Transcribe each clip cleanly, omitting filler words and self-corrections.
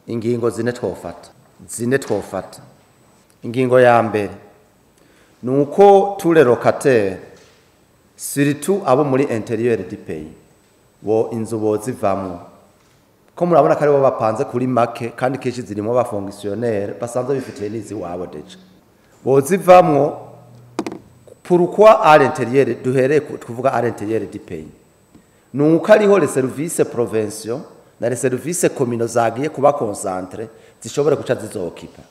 ingingo zine twofata ingingo ya mbere nuko tous les locataires surtout abo muri intérieur du pays bo inzu bozivamwo ko murabona kare bo bapanze kuri make kandi keshi zirimo ba fonctionnaire basanzwe bifitiye nizi wabo deje bozivamwo pourquoi à l'intérieur duhere kuvuga à l'intérieur du pays nuko ariho les services provinciaux na les services communaux zagiye kuba concentré zishobora kuca zizokipa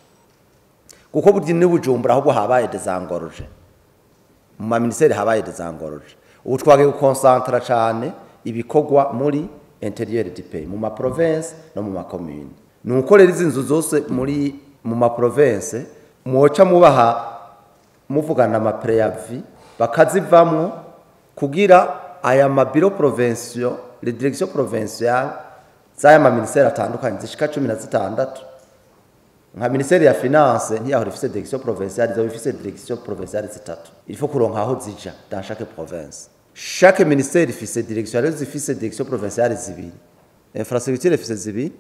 kuko burya ni Bujumbura ahubwo habaye dezangoroje mu ma ministère habaye dezangoroje ubu twagiye gukoncentra cyane ibikogwa muri intérieur du pays mu ma province no mu ma commune nuko rero izinzu zose muri mu ma province mwoca mubaha muvugana ama préavis bakazivamwo kugira aya ma bureau provinciaux les directions provinciales zaya ma ministère atandukanye zishika 16 nka ministère ya finance ntiyaho rifise direction provinciale zo bifise direction provinciale zitatu il faut kuronka aho zija dans chaque province chaque ministère ifise direction zifise direction provinciale zibiri infrastructure ifise zibiri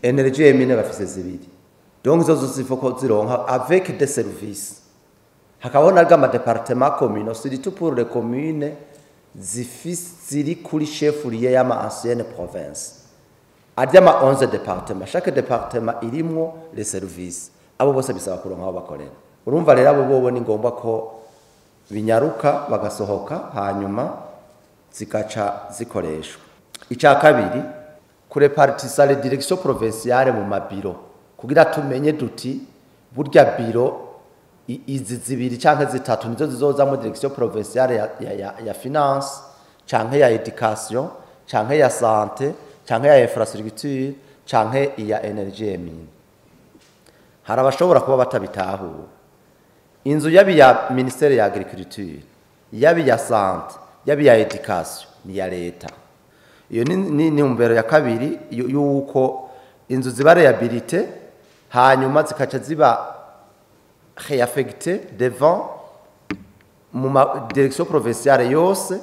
énergie emine bafise zibiri donc zo zose il faut ko zironka avec des services hakabona gama département communaux surtout pour les communes ziri kuri chef-lieu y'ama ancienne province adyama 11 départements chaque département irimwo les services abo bose bisaba kuronka aho bakorera urumva rero abo bobo ni ngomba ko binyaruka bagasohoka hanyuma zikaca zikoreshwa icya kabiri kurepartisa les directions provinciales mu mabiro kugira tumenye duti burya biro izi zibiri canke zitatu nizo zizoza mu direction provinciale ya finance canke ya education canke ya santé canke ya infrastructure canke ya energie emine harabashobora kuba batabitaho inzu yabi ya ministère ya agriculture yabi ya santé yabi ya education ni ya leta iyo ni umbero ya kabiri yuko inzu ziba rehabilité hanyuma zikaca ziba réaffecté devant mu direction provinciale yose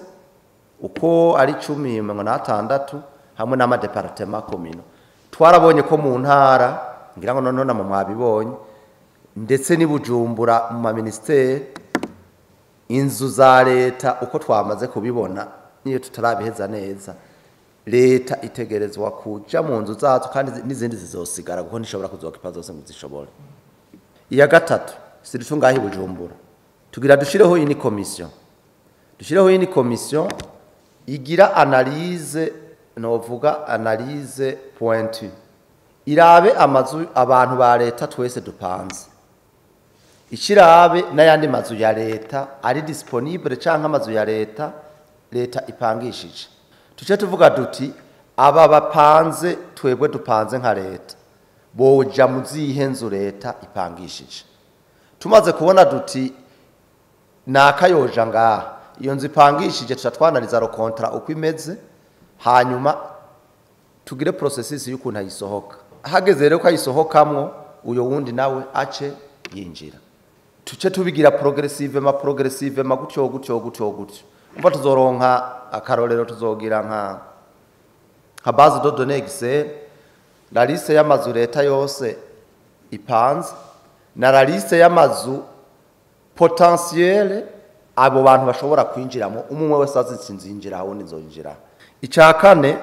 uko ari 16 hamwe n'ama département communaux twarabonye ko mu ntara ngira ngo none mu mwabibonye ndetse ni Bujumbura mu ma ministère inzu za leta uko twamaze kubibona niyo tutarabiheza neza leta itegerezwa kuja mu nzu zazo kandi n'izindi zizosigara kuko nishobora kuzokipa zose ngo zishobora iya gatatu siritu ngahi Bujumbura tugira dushireho ini commission igira analyse novuga analyse pointue irabe amazu abantu ba leta twese dupanze ikirabe n'ayandi mazu ya leta ari disponible canke amazu ya leta ipangishije tuce tuvuga duti aba bapanze twebwe dupanze nka leta boja muzihe nzu leta ipangishije tumaze kubona duti nakayoja ngaha iyo nzu ipangishije tutatwanariza ro contrat uko imeze hanyuma tugire processes y'ukuntu ayisohoka hageze rero ko ayisohokamwo uyo wundi nawe ace yinjira tuce tubigira progressivement gutyo umva tuzoronka akarorero tuzogira nka base de données Excel la liste y'amazu leta yose ipanze na la liste y'amazu potentiel abo bantu bashobora kwinjiramo umwe wese azinzinjira aho nizonjira icakane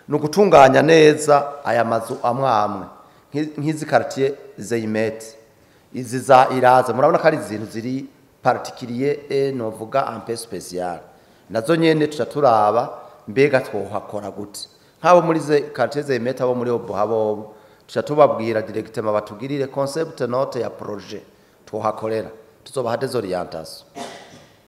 no gutunganya neza aya mazu amwe nk'izi quartier Zeimet izi za Iraza murabona ko ari izintu ziri particulier novuga un peu spécial nazo nyene turaturaba mbega twohakora gute nk'abo muri ze quartier Zeimet abo muri Obohabo tubabwira directement batugirire concept note ya projet twohakorera tuzobaha des orientations